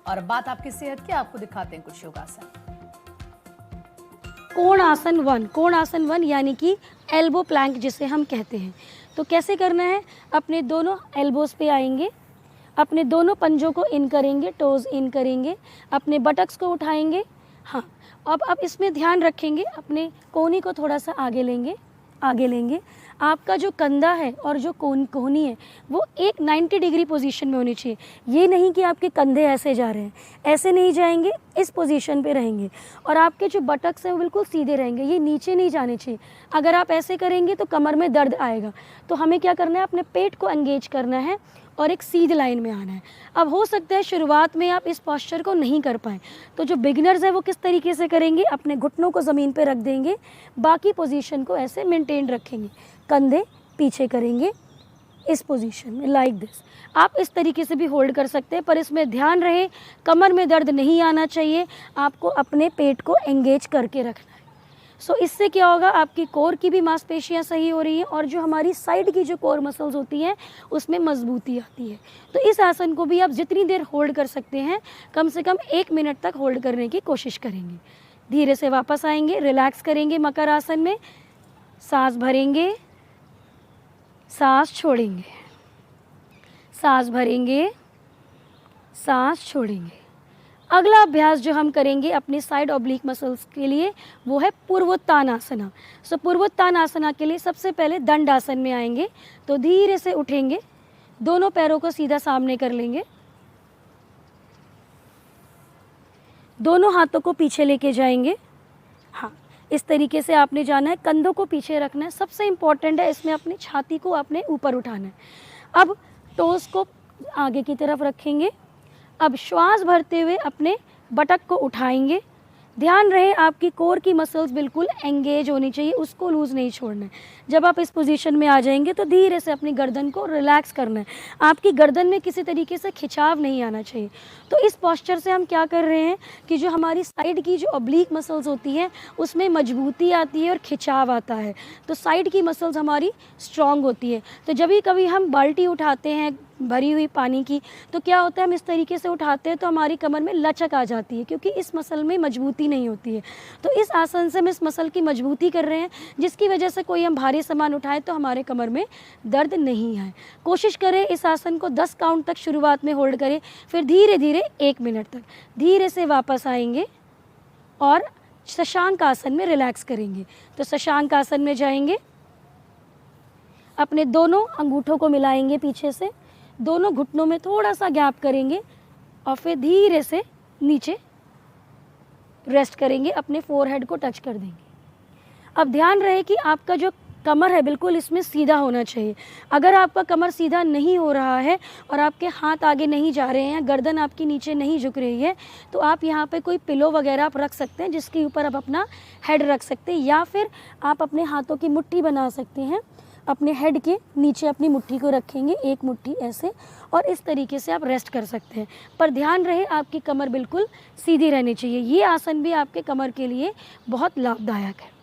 और बात आपकी सेहत की, आपको दिखाते हैं कुछ योगासन। कोण आसन 1 यानी कि एल्बो प्लैंक जिसे हम कहते हैं। तो कैसे करना है, अपने दोनों एल्बोज़ पे आएंगे, अपने दोनों पंजों को इन करेंगे, टोज़ इन करेंगे, अपने बटक्स को उठाएंगे। हाँ, अब इसमें ध्यान रखेंगे, अपने कोहनी को थोड़ा सा आगे लेंगे। आपका जो कंधा है और जो कोहनी है वो एक 90 डिग्री पोजीशन में होनी चाहिए। ये नहीं कि आपके कंधे ऐसे जा रहे हैं, ऐसे नहीं जाएंगे, इस पोजीशन पे रहेंगे। और आपके जो बटक्स हैं वो बिल्कुल सीधे रहेंगे, ये नीचे नहीं जाने चाहिए। अगर आप ऐसे करेंगे तो कमर में दर्द आएगा। तो हमें क्या करना है, अपने पेट को एंगेज करना है और एक सीधी लाइन में आना है। अब हो सकता है शुरुआत में आप इस पोस्चर को नहीं कर पाएँ, तो जो बिगिनर्स हैं वो किस तरीके से करेंगे, अपने घुटनों को ज़मीन पे रख देंगे, बाकी पोजीशन को ऐसे मेंटेन रखेंगे, कंधे पीछे करेंगे इस पोजीशन में, लाइक दिस। आप इस तरीके से भी होल्ड कर सकते हैं, पर इसमें ध्यान रहे कमर में दर्द नहीं आना चाहिए, आपको अपने पेट को एंगेज करके रखना है। सो इससे क्या होगा, आपकी कोर की भी मांसपेशियां सही हो रही हैं और जो हमारी साइड की जो कोर मसल्स होती हैं उसमें मजबूती आती है। तो इस आसन को भी आप जितनी देर होल्ड कर सकते हैं, कम से कम 1 मिनट तक होल्ड करने की कोशिश करेंगे। धीरे से वापस आएंगे, रिलैक्स करेंगे मकर आसन में, सांस भरेंगे, सांस छोड़ेंगे, सांस भरेंगे, सांस छोड़ेंगे। अगला अभ्यास जो हम करेंगे अपने साइड ऑब्लिक मसल्स के लिए वो है पूर्वोत्तानासना। सो पूर्वोत्तानासना के लिए सबसे पहले दंडासन में आएंगे, तो धीरे से उठेंगे, दोनों पैरों को सीधा सामने कर लेंगे, दोनों हाथों को पीछे लेके जाएंगे। हाँ, इस तरीके से आपने जाना है, कंधों को पीछे रखना है। सबसे इम्पॉर्टेंट है इसमें अपनी छाती को आपने ऊपर उठाना है। अब टोस को आगे की तरफ रखेंगे। अब श्वास भरते हुए अपने बटक को उठाएंगे। ध्यान रहे आपकी कोर की मसल्स बिल्कुल एंगेज होनी चाहिए, उसको लूज़ नहीं छोड़ना है। जब आप इस पोजीशन में आ जाएंगे तो धीरे से अपनी गर्दन को रिलैक्स करना है। आपकी गर्दन में किसी तरीके से खिंचाव नहीं आना चाहिए। तो इस पोस्चर से हम क्या कर रहे हैं कि जो हमारी साइड की जो ऑब्लिक मसल्स होती हैं उसमें मजबूती आती है और खिंचाव आता है, तो साइड की मसल्स हमारी स्ट्रॉन्ग होती है। तो जब भी कभी हम बाल्टी उठाते हैं भरी हुई पानी की, तो क्या होता है, हम इस तरीके से उठाते हैं तो हमारी कमर में लचक आ जाती है, क्योंकि इस मसल में मजबूती नहीं होती है। तो इस आसन से हम इस मसल की मजबूती कर रहे हैं, जिसकी वजह से कोई हम भारी सामान उठाए तो हमारे कमर में दर्द नहीं आए। कोशिश करें इस आसन को 10 काउंट तक शुरुआत में होल्ड करें, फिर धीरे धीरे 1 मिनट तक। धीरे से वापस आएंगे और शशांक आसन में रिलैक्स करेंगे। तो शशांक आसन में जाएंगे, अपने दोनों अंगूठों को मिलाएंगे पीछे से, दोनों घुटनों में थोड़ा सा गैप करेंगे और फिर धीरे से नीचे रेस्ट करेंगे, अपने फोरहेड को टच कर देंगे। अब ध्यान रहे कि आपका जो कमर है बिल्कुल इसमें सीधा होना चाहिए। अगर आपका कमर सीधा नहीं हो रहा है और आपके हाथ आगे नहीं जा रहे हैं, गर्दन आपकी नीचे नहीं झुक रही है, तो आप यहाँ पे कोई पिलो वगैरह आप रख सकते हैं जिसके ऊपर आप अपना हेड रख सकते हैं, या फिर आप अपने हाथों की मुट्ठी बना सकते हैं। अपने हेड के नीचे अपनी मुट्ठी को रखेंगे, एक मुट्ठी ऐसे, और इस तरीके से आप रेस्ट कर सकते हैं। पर ध्यान रहे आपकी कमर बिल्कुल सीधी रहनी चाहिए। ये आसन भी आपके कमर के लिए बहुत लाभदायक है।